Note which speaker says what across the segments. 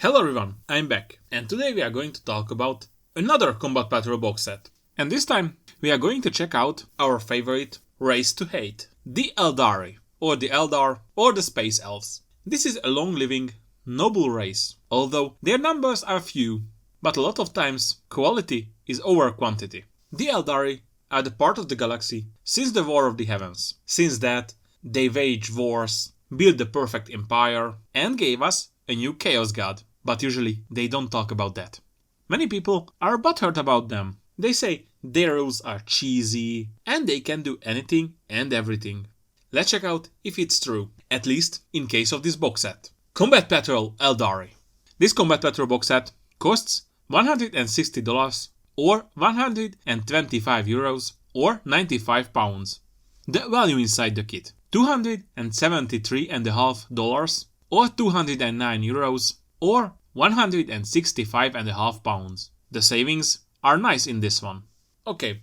Speaker 1: Hello everyone, I'm back, and today we are going to talk about another Combat Patrol box set. And this time we are going to check out our favorite race to hate, the Aeldari, or the Eldar, or the Space Elves. This is a long-living, noble race, although their numbers are few, but a lot of times quality is over quantity. The Aeldari are the part of the galaxy since the War of the Heavens. Since that, they waged wars, built the perfect empire, and gave us a new Chaos God. But usually they don't talk about that. Many people are butthurt about them. They say their rules are cheesy and they can do anything and everything. Let's check out if it's true, at least in case of this box set. Combat Patrol Aeldari. This Combat Patrol box set costs $160 or 125 euros or 95 pounds. The value inside the kit: $273.50 or 209 euros or 165.5 pounds. The savings are nice in this one. Okay,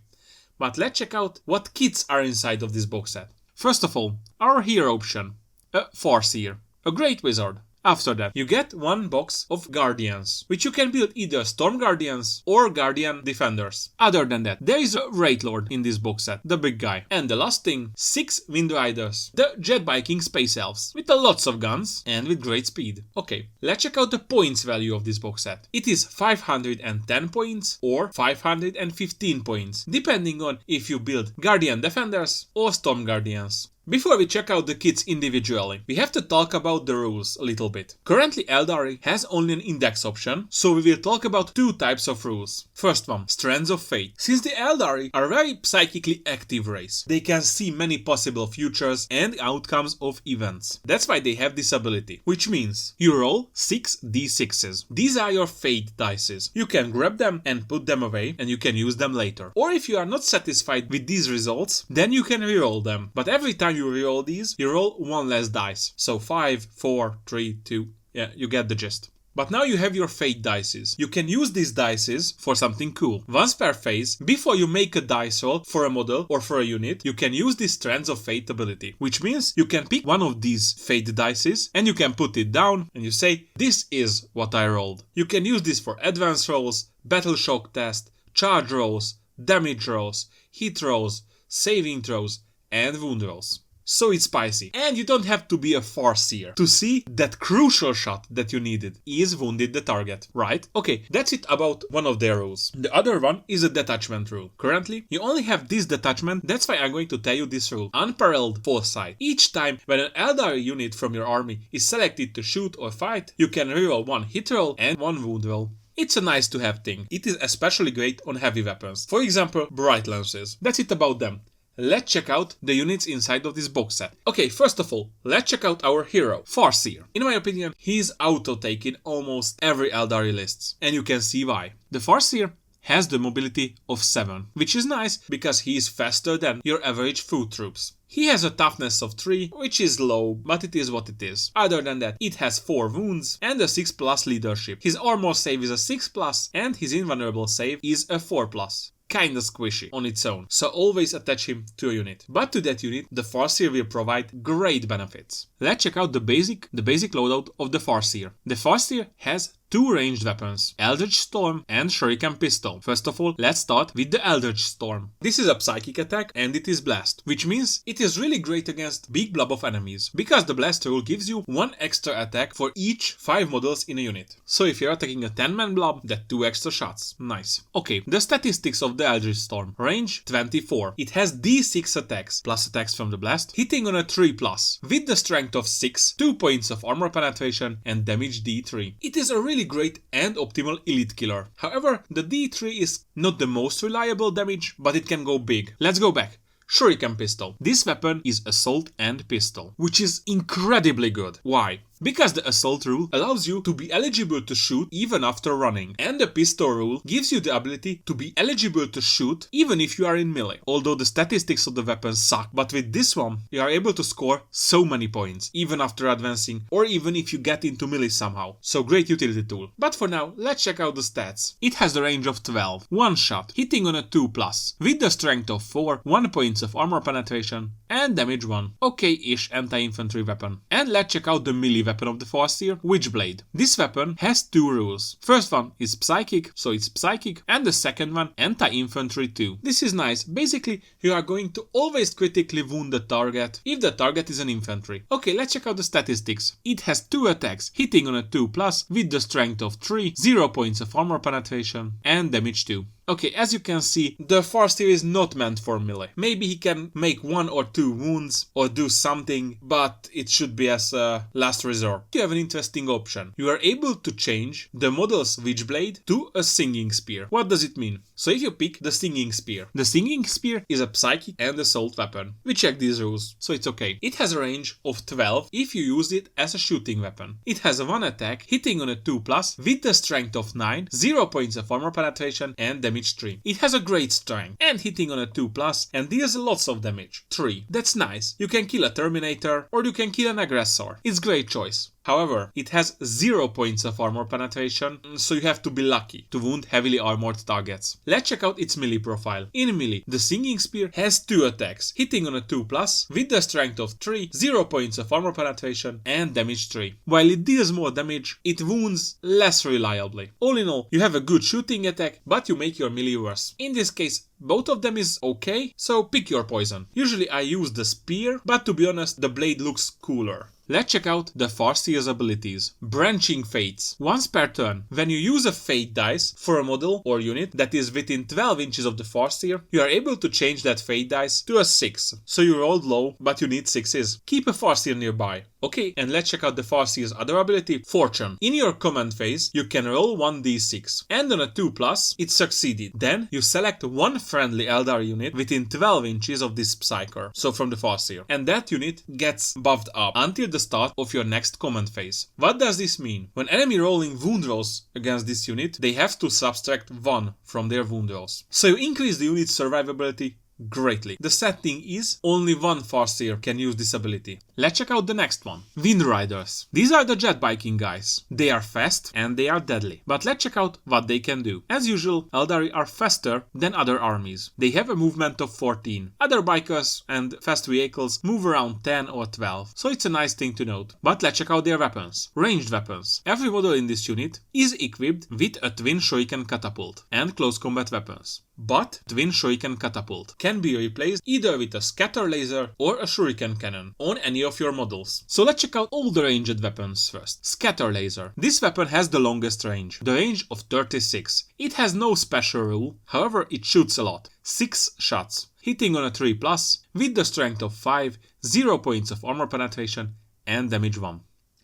Speaker 1: but let's check out what kits are inside of this box set. First of all, our hero option, a Farseer, a great wizard. After that, you get one box of Guardians, which you can build either Storm Guardians or Guardian Defenders. Other than that, there is a Wraith Lord in this box set, the big guy. And the last thing, 6 Wind Riders, the jet biking Space Elves, with lots of guns and with great speed. Okay, let's check out the points value of this box set. It is 510 points or 515 points, depending on if you build Guardian Defenders or Storm Guardians. Before we check out the kits individually, we have to talk about the rules a little bit. Currently Aeldari has only an index option, so we will talk about two types of rules. First one, Strands of Fate. Since the Aeldari are a very psychically active race, they can see many possible futures and outcomes of events. That's why they have this ability, which means you roll 6 d6s. These are your fate dices. You can grab them and put them away, and you can use them later. Or if you are not satisfied with these results, then you can reroll them. But every time you reroll these, you roll one less dice. So 5, 4, 3, 2, yeah, you get the gist. But now you have your fate dices. You can use these dices for something cool. Once per phase, before you make a dice roll for a model or for a unit, you can use this Strands of Fate ability. Which means you can pick one of these fate dices and you can put it down and you say, this is what I rolled. You can use this for advance rolls, battle shock test, charge rolls, damage rolls, hit rolls, saving throws, and wound rolls. So it's spicy. And you don't have to be a Farseer to see that crucial shot that you needed is wounded the target, right? Okay, that's it about one of their rules. The other one is a detachment rule. Currently, you only have this detachment, that's why I'm going to tell you this rule. Unparalleled foresight. Each time when an Aeldari unit from your army is selected to shoot or fight, you can reroll one hit roll and one wound roll. It's a nice to have thing. It is especially great on heavy weapons. For example, Bright Lances. That's it about them. Let's check out the units inside of this box set. Okay, first of all, let's check out our hero, Farseer. In my opinion, he's auto-take in almost every Aeldari lists, and you can see why. The Farseer has the mobility of 7, which is nice because he is faster than your average foot troops. He has a toughness of 3, which is low, but it is what it is. Other than that, it has 4 wounds and a 6+ leadership. His armor save is a 6+, and his invulnerable save is a 4+. Kinda squishy on its own, so always attach him to a unit. But to that unit, the Farseer will provide great benefits. Let's check out the basic loadout of the Farseer. The Farseer has 2 ranged weapons, Eldritch Storm and Shuriken Pistol. First of all, let's start with the Eldritch Storm. This is a psychic attack and it is blast, which means it is really great against big blob of enemies, because the blast rule gives you 1 extra attack for each 5 models in a unit. So if you're attacking a 10-man blob, that's 2 extra shots. Nice. Okay, the statistics of the Eldritch Storm. Range 24. It has d6 attacks, plus attacks from the blast, hitting on a 3+, with the strength of 6, 2 points of armor penetration and damage d3. It is a really great and optimal elite killer. However, the d3 is not the most reliable damage, but it can go big. Let's go back. Shuriken Pistol. This weapon is assault and pistol, which is incredibly good. Why? Because the assault rule allows you to be eligible to shoot even after running, and the pistol rule gives you the ability to be eligible to shoot even if you are in melee. Although the statistics of the weapon suck, but with this one you are able to score so many points, even after advancing, or even if you get into melee somehow. So great utility tool. But for now, let's check out the stats. It has the range of 12, 1 shot, hitting on a 2+, with the strength of 4, 1 points of armor penetration, and damage 1. Okay-ish anti-infantry weapon. And let's check out the melee weapon of the 4th tier, Witchblade. This weapon has 2 rules. First one is Psychic, so it's Psychic, and the second one, Anti-Infantry 2. This is nice. Basically, you are going to always critically wound the target if the target is an infantry. Okay, let's check out the statistics. It has 2 attacks, hitting on a 2+ with the strength of 3, 0 points of armor penetration, and damage 2. Okay, as you can see, the 4th tier is not meant for melee. Maybe he can make 1 or 2 wounds or do something, but it should be as a last resort. You have an interesting option. You are able to change the model's Witchblade to a Singing Spear. What does it mean? So if you pick the Singing Spear is a psychic and assault weapon. We check these rules, so it's okay. It has a range of 12 if you use it as a shooting weapon. It has a 1 attack, hitting on a 2+ with the strength of 9, 0 points of armor penetration, and damage 3. It has a great strength and hitting on a 2+ and deals lots of damage. 3. That's nice. You can kill a Terminator or you can kill an aggressor. It's great choice. However, it has 0 points of armor penetration, so you have to be lucky to wound heavily armored targets. Let's check out its melee profile. In melee, the Singing Spear has 2 attacks, hitting on a 2+ with the strength of 3, 0 points of armor penetration, and damage 3. While it deals more damage, it wounds less reliably. All in all, you have a good shooting attack, but you make your melee worse. In this case, both of them is okay, so pick your poison. Usually I use the spear, but to be honest, the blade looks cooler. Let's check out the 4th tier's abilities. Branching Fates. Once per turn, when you use a Fate dice for a model or unit that is within 12 inches of the 4th tier, you are able to change that Fate dice to a 6. So you rolled low, but you need 6s. Keep a 4th tier nearby. Okay, and let's check out the 4th tier's other ability, Fortune. In your command phase, you can roll 1d6, and on a 2+, it succeeded. Then you select one friendly Aeldari unit within 12 inches of this Psyker, so from the 4th tier, and that unit gets buffed up until the start of your next command phase. What does this mean? When enemy rolling wound rolls against this unit, they have to subtract 1 from their wound rolls. So you increase the unit's survivability greatly. The setting is only one 4th tier can use this ability. Let's check out the next one. Wind Riders. These are the jet biking guys. They are fast and they are deadly. But let's check out what they can do. As usual, Aeldari are faster than other armies. They have a movement of 14. Other bikers and fast vehicles move around 10 or 12. So it's a nice thing to note. But let's check out their weapons. Ranged weapons. Every model in this unit is equipped with a twin shuriken catapult and close combat weapons. But twin shuriken catapult can be replaced either with a scatter laser or a shuriken cannon on any of your models. So let's check out all the ranged weapons first. Scatter laser. This weapon has the longest range, the range of 36. It has no special rule, however it shoots a lot. 6 shots, hitting on a 3+ with the strength of 5, 0 points of armor penetration and damage 1.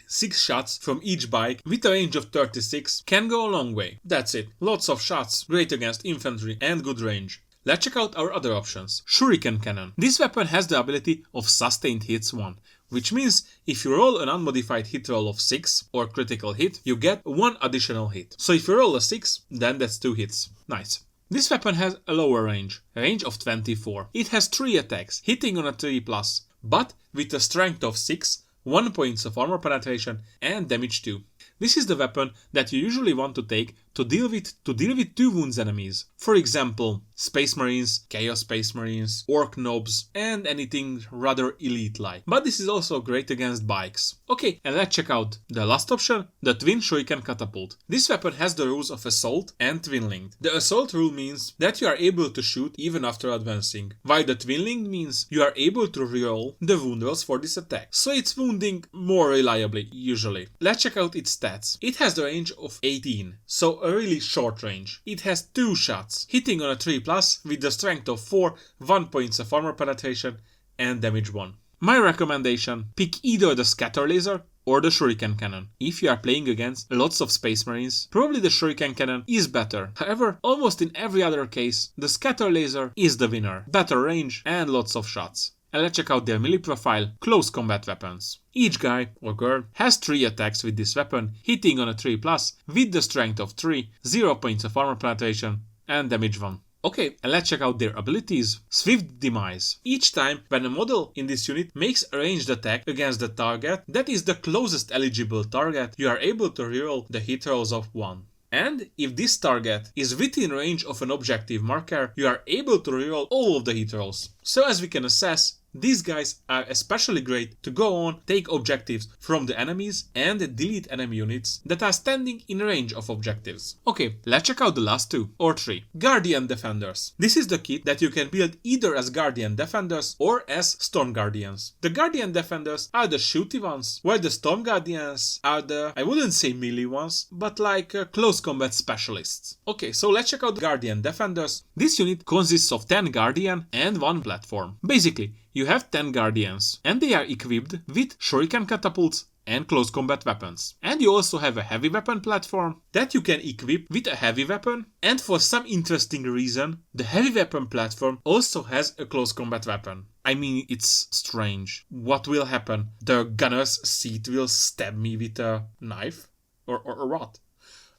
Speaker 1: 6 shots from each bike with a range of 36 can go a long way. That's it. Lots of shots, great against infantry and good range. Let's check out our other options. Shuriken Cannon. This weapon has the ability of Sustained Hits 1, which means if you roll an unmodified hit roll of 6 or critical hit, you get 1 additional hit. So if you roll a 6, then that's 2 hits. Nice. This weapon has a lower range of 24. It has 3 attacks, hitting on a 3+, but with a strength of 6, 1 points of armor penetration and damage 2. This is the weapon that you usually want to take to deal with 2 wounds enemies. For example, Space Marines, Chaos Space Marines, Orc Nobs, and anything rather elite-like. But this is also great against bikes. Okay, and let's check out the last option, the Twin Shuriken Catapult. This weapon has the rules of Assault and Twin Linked. The Assault rule means that you are able to shoot even after advancing, while the Twin Linked means you are able to reroll the wound rolls for this attack. So it's wounding more reliably, usually. Let's check out its stats. It has the range of 18, so a really short range. It has 2 shots, hitting on a 3+ with the strength of 4, 1 points of armor penetration and damage 1. My recommendation, pick either the Scatter Laser or the Shuriken Cannon. If you are playing against lots of Space Marines, probably the Shuriken Cannon is better. However, almost in every other case, the Scatter Laser is the winner. Better range and lots of shots. And let's check out their melee profile, close combat weapons. Each guy or girl has 3 attacks with this weapon, hitting on a 3+ with the strength of 3, 0 points of armor penetration and damage 1. Okay, and let's check out their abilities. Swift Demise. Each time when a model in this unit makes a ranged attack against the target that is the closest eligible target, you are able to reroll the hit rolls of 1. And if this target is within range of an objective marker, you are able to reroll all of the hit rolls. So as we can assess, These guys are especially great to go on, take objectives from the enemies and delete enemy units that are standing in range of objectives. Okay, let's check out the last two or three. Guardian Defenders. This is the kit that you can build either as Guardian Defenders or as Storm Guardians. The Guardian Defenders are the shooty ones, while the Storm Guardians are the, I wouldn't say melee ones, but like close combat specialists. Okay, so let's check out the Guardian Defenders. This unit consists of 10 Guardian and 1 platform. Basically, you have 10 Guardians, and they are equipped with shuriken catapults and close combat weapons. And you also have a heavy weapon platform that you can equip with a heavy weapon, and for some interesting reason, the heavy weapon platform also has a close combat weapon. I mean, it's strange. What will happen? The gunner's seat will stab me with a knife? Or what?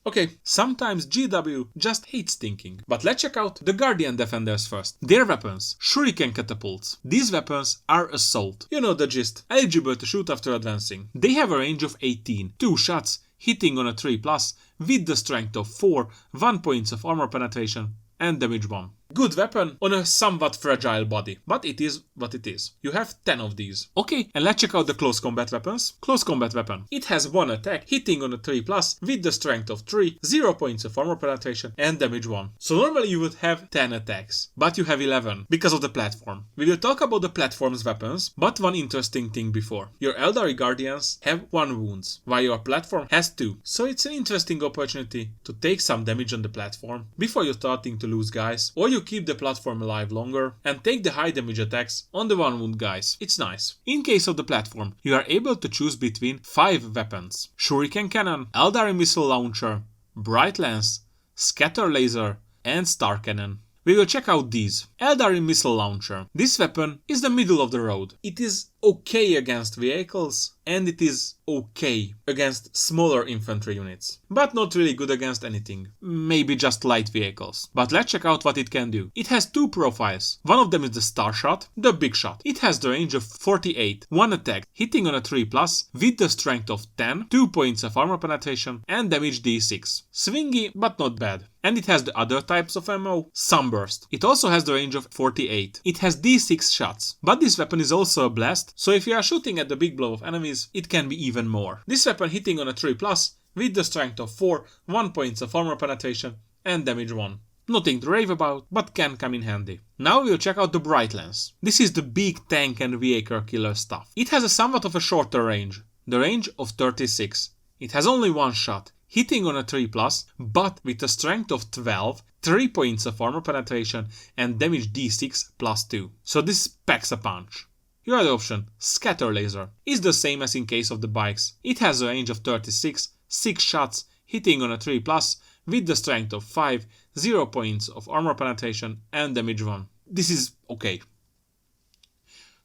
Speaker 1: Okay, sometimes GW just hates thinking. But let's check out the Guardian Defenders first. Their weapons, shuriken catapults. These weapons are assault. You know the gist, eligible to shoot after advancing. They have a range of 18, 2 shots, hitting on a 3+, with the strength of 4, 1 points of armor penetration, and damage 1. Good weapon on a somewhat fragile body, but it is what it is. You have 10 of these. Okay, and let's check out the close combat weapons. Close combat weapon. It has 1 attack, hitting on a 3+, with the strength of 3, 0 points of armor penetration, and damage 1. So normally you would have 10 attacks, but you have 11, because of the platform. We will talk about the platform's weapons, but one interesting thing before. Your Aeldari Guardians have 1 wounds, while your platform has 2. So it's an interesting opportunity to take some damage on the platform, before you're starting to lose guys, or you keep the platform alive longer and take the high damage attacks on the 1 wound guys. It's nice. In case of the platform, you are able to choose between 5 weapons: Shuriken Cannon, Aeldari Missile Launcher, Bright Lance, Scatter Laser, and Star Cannon. We will check out these. Aeldari Missile Launcher. This weapon is the middle of the road. It is okay against vehicles, and it is okay against smaller infantry units, but not really good against anything. Maybe just light vehicles. But let's check out what it can do. It has 2 profiles. One of them is the Star Shot, the big shot. It has the range of 48, 1 attack, hitting on a 3+, with the strength of 10, 2 points of armor penetration, and damage d6. Swingy, but not bad. And it has the other types of ammo, Sunburst. It also has the range of 48. It has d6 shots, but this weapon is also a blast, so if you are shooting at the big blow of enemies, it can be even more. This weapon hitting on a 3+, with the strength of 4, 1 points of armor penetration, and damage 1. Nothing to rave about, but can come in handy. Now we'll check out the Bright Lance. This is the big tank and vehicle killer stuff. It has a somewhat of a shorter range, the range of 36. It has only 1 shot, hitting on a 3+, but with a strength of 12, 3 points of armor penetration, and damage d6 +2. So this packs a punch. Your other option, Scatter Laser, is the same as in case of the bikes. It has a range of 36, 6 shots, hitting on a 3+, with the strength of 5, 0 points of armor penetration, and damage 1. This is okay.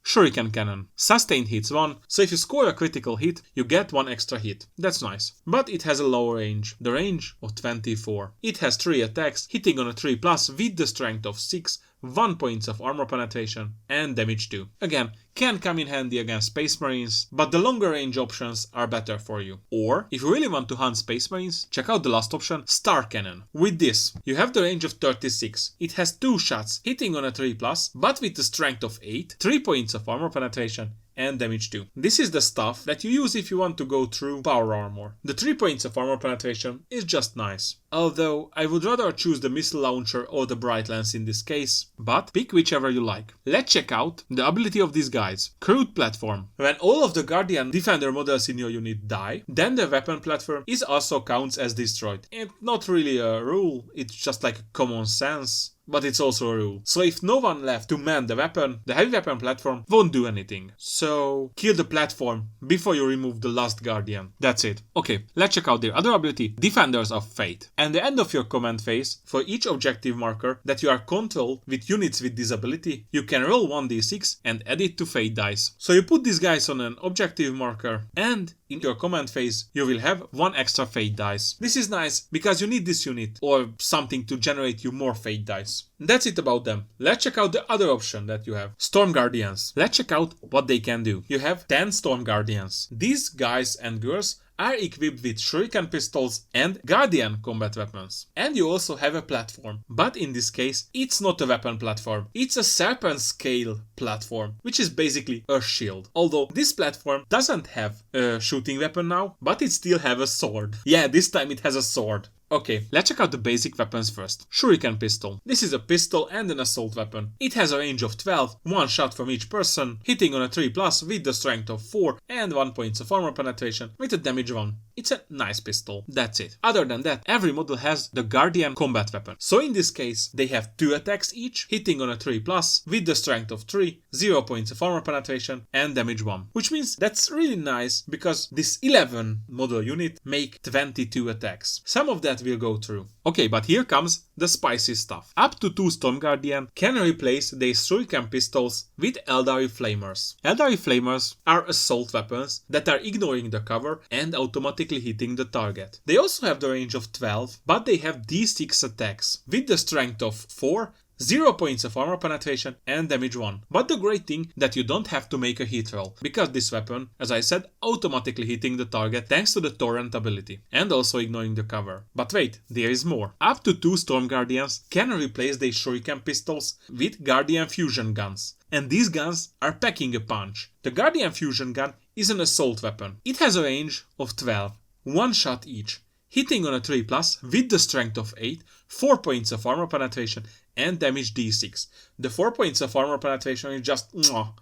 Speaker 1: Shuriken Cannon. Sustained hits 1, so if you score a critical hit, you get 1 extra hit. That's nice. But it has a low range, the range of 24. It has 3 attacks, hitting on a 3+, with the strength of 6, 1 points of armor penetration, and damage 2. Again, can come in handy against Space Marines, but the longer range options are better for you. Or, if you really want to hunt Space Marines, check out the last option, Star Cannon. With this, you have the range of 36. It has 2 shots, hitting on a 3+, but with the strength of 8, 3 points of armor penetration, and damage 2. This is the stuff that you use if you want to go through power armor. The 3 points of armor penetration is just nice. Although, I would rather choose the Missile Launcher or the Bright Lance in this case, but pick whichever you like. Let's check out the ability of these guys. Crude Platform. When all of the Guardian Defender models in your unit die, then the weapon platform is also counts as destroyed. It's not really a rule, it's just like common sense. But it's also a rule. So if no one left to man the weapon, the heavy weapon platform won't do anything. So kill the platform before you remove the last Guardian. That's it. Okay, let's check out their other ability, Defenders of Fate. At the end of your command phase, for each objective marker that you are controlled with units with this ability, you can roll 1d6 and add it to Fate dice. So you put these guys on an objective marker, and in your command phase, you will have 1 extra Fate dice. This is nice because you need this unit or something to generate you more Fate dice. That's it about them. Let's check out the other option that you have. Storm Guardians. Let's check out what they can do. You have 10 Storm Guardians. These guys and girls are equipped with shuriken pistols and guardian combat weapons. And you also have a platform, but in this case it's not a weapon platform, it's a serpent scale platform, which is basically a shield. Although this platform doesn't have a shooting weapon now, but it still has a sword. Yeah, this time it has a sword. Okay, let's check out the basic weapons first. Shuriken pistol. This is a pistol and an assault weapon. It has a range of 12, one shot from each person, hitting on a 3+ with the strength of 4 and 1 points of armor penetration with a damage 1. It's a nice pistol. That's it. Other than that, every model has the guardian combat weapon. So in this case, they have 2 attacks each, hitting on a 3+ with the strength of 3, 0 points of armor penetration and damage 1. Which means that's really nice because this 11 model unit make 22 attacks. Some of that will go through. Okay, but here comes the spicy stuff. Up to 2 Storm Guardian can replace their shuriken pistols with Aeldari flamers. Aeldari flamers are assault weapons that are ignoring the cover and automatically hitting the target. They also have the range of 12, but they have D6 attacks with the strength of 4, 0 points of armor penetration and damage 1. But the great thing that you don't have to make a hit roll, because this weapon, as I said, automatically hitting the target thanks to the torrent ability and also ignoring the cover. But wait, there is more. Up to 2 Storm Guardians can replace their shuriken pistols with Guardian fusion guns. And these guns are packing a punch. The Guardian fusion gun is an assault weapon. It has a range of 12, one shot each, hitting on a 3+ with the strength of 8, 4 points of armor penetration and damage D6. The 4 points of armor penetration is just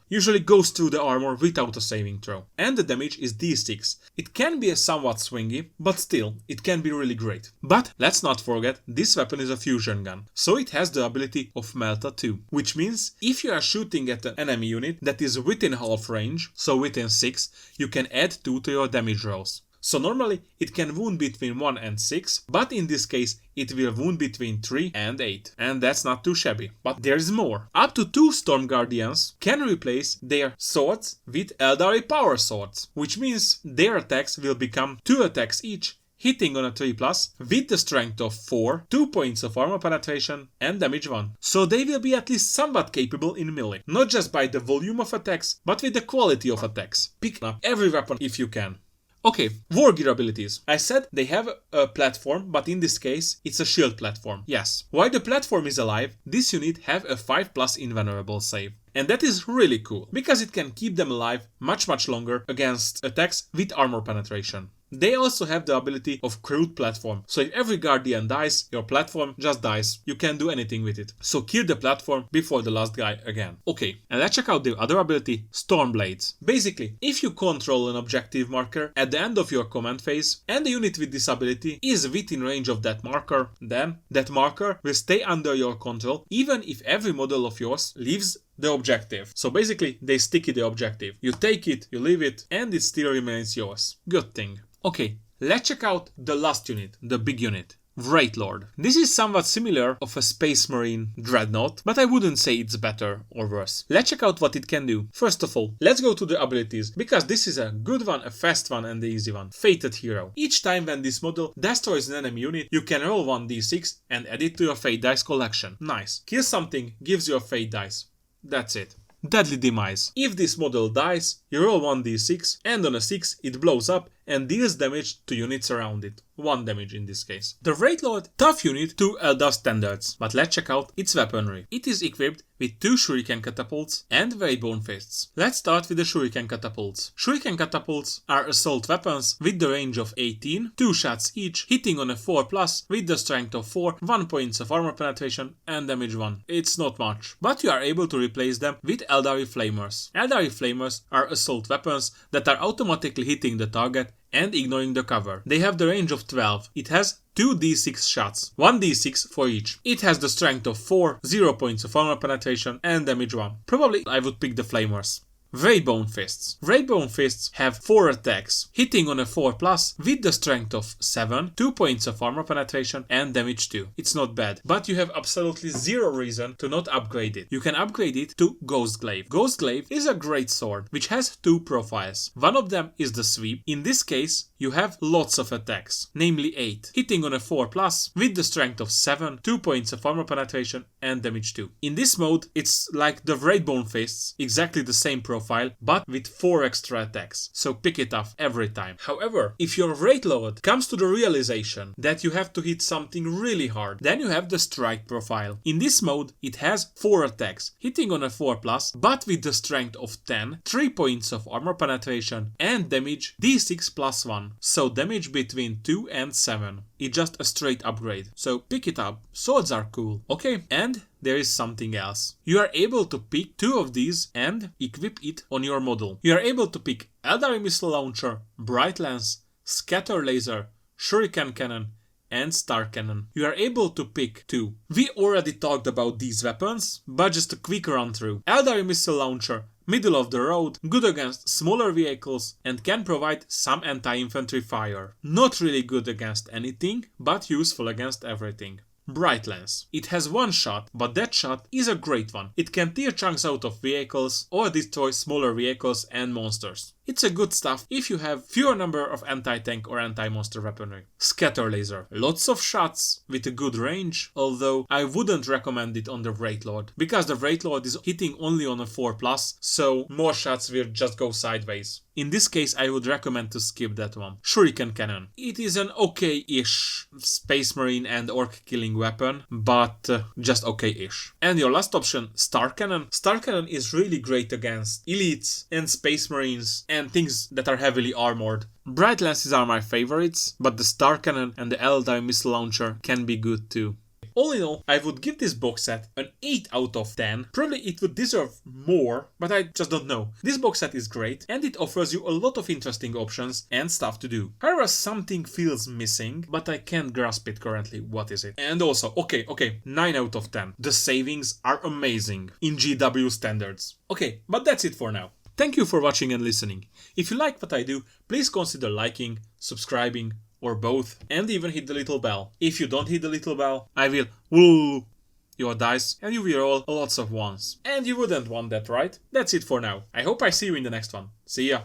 Speaker 1: usually goes through the armor without a saving throw. And the damage is D6. It can be a somewhat swingy, but still, it can be really great. But let's not forget, this weapon is a fusion gun, so it has the ability of Melta 2. Which means, if you are shooting at an enemy unit that is within half range, so within 6, you can add 2 to your damage rolls. So normally it can wound between 1 and 6, but in this case it will wound between 3 and 8. And that's not too shabby. But there's more. Up to 2 Storm Guardians can replace their swords with Aeldari power swords, which means their attacks will become 2 attacks each, hitting on a 3+ with the strength of 4, 2 points of armor penetration and damage 1. So they will be at least somewhat capable in melee. Not just by the volume of attacks, but with the quality of attacks. Pick up every weapon if you can. Okay, war gear abilities. I said they have a platform, but in this case, it's a shield platform. Yes. While the platform is alive, this unit have a 5+ invulnerable save. And that is really cool, because it can keep them alive much longer against attacks with armor penetration. They also have the ability of crude platform, so if every guardian dies, your platform just dies. You can't do anything with it. So kill the platform before the last guy again. Okay, and let's check out the other ability, Storm Blades. Basically, if you control an objective marker at the end of your command phase, and the unit with this ability is within range of that marker, then that marker will stay under your control, even if every model of yours leaves the objective. So basically, they stick to the objective. You take it, you leave it, and it still remains yours. Good thing. Okay, let's check out the last unit, the big unit, Wraith Lord. This is somewhat similar of a Space Marine Dreadnought, but I wouldn't say it's better or worse. Let's check out what it can do. First of all, let's go to the abilities, because this is a good one, a fast one and the easy one. Fated Hero. Each time when this model destroys an enemy unit, you can roll 1d6 and add it to your Fate Dice collection. Nice. Kill something, gives you a Fate Dice. That's it. Deadly Demise. If this model dies, you roll 1d6 and on a 6 it blows up and deals damage to units around it. 1 damage in this case. The Wraith Lord, tough unit to Eldar standards, but let's check out its weaponry. It is equipped with 2 shuriken catapults and Weightbone fists. Let's start with the shuriken catapults. Shuriken catapults are assault weapons with the range of 18, 2 shots each, hitting on a 4+ with the strength of 4, 1 points of armor penetration and damage 1. It's not much, but you are able to replace them with Aeldari flamers. Aeldari flamers are assault weapons that are automatically hitting the target and ignoring the cover. They have the range of 12. It has 2d6 shots, 1d6 for each. It has the strength of 4, 0 points of armor penetration and damage 1. Probably I would pick the flamers. Weightbone fists. Weightbone fists have 4 attacks, hitting on a 4+ with the strength of 7, 2 points of armor penetration and damage 2. It's not bad, but you have absolutely 0 reason to not upgrade it. You can upgrade it to Ghostglaive. Ghostglaive is a great sword, which has 2 profiles. One of them is the sweep. In this case, you have lots of attacks, namely 8, hitting on a 4+ with the strength of 7, 2 points of armor penetration and damage 2. In this mode, it's like the Weightbone fists, exactly the same profile, profile, but with 4 extra attacks, so pick it up every time. However, if your Wraith Lord comes to the realization that you have to hit something really hard, then you have the strike profile. In this mode, it has 4 attacks, hitting on a 4+, but with the strength of 10, 3 points of armor penetration, and damage d6 plus 1, so damage between 2 and 7. It's just a straight upgrade, so pick it up. Swords are cool. Okay, and there is something else. You are able to pick 2 of these and equip it on your model. You are able to pick Aeldari Missile Launcher, Bright Lance, Scatter Laser, Shuriken Cannon, and Star Cannon. You are able to pick 2. We already talked about these weapons, but just a quick run through. Aeldari Missile Launcher, middle of the road, good against smaller vehicles, and can provide some anti-infantry fire. Not really good against anything, but useful against everything. Bright Lance. It has 1 shot, but that shot is a great one. It can tear chunks out of vehicles or destroy smaller vehicles and monsters. It's a good stuff if you have fewer number of anti-tank or anti-monster weaponry. Scatter Laser. Lots of shots with a good range, although I wouldn't recommend it on the Wraith Lord, because the Wraith Lord is hitting only on a 4+, so more shots will just go sideways. In this case, I would recommend to skip that one. Shuriken Cannon. It is an okay-ish Space Marine and Orc killing weapon, but just okay-ish. And your last option, Star Cannon. Star Cannon is really great against elites and Space Marines and things that are heavily armored. Bright Lances are my favorites, but the Star Cannon and the Aeldari Missile Launcher can be good too. All in all, I would give this box set an 8 out of 10. Probably it would deserve more, but I just don't know. This box set is great, and it offers you a lot of interesting options and stuff to do. However, something feels missing, but I can't grasp it currently. What is it? And also, okay, 9 out of 10. The savings are amazing in GW standards. Okay, but that's it for now. Thank you for watching and listening. If you like what I do, please consider liking, subscribing, or both, and even hit the little bell. If you don't hit the little bell, I will woo your dice and you will roll lots of ones. And you wouldn't want that, right? That's it for now. I hope I see you in the next one. See ya!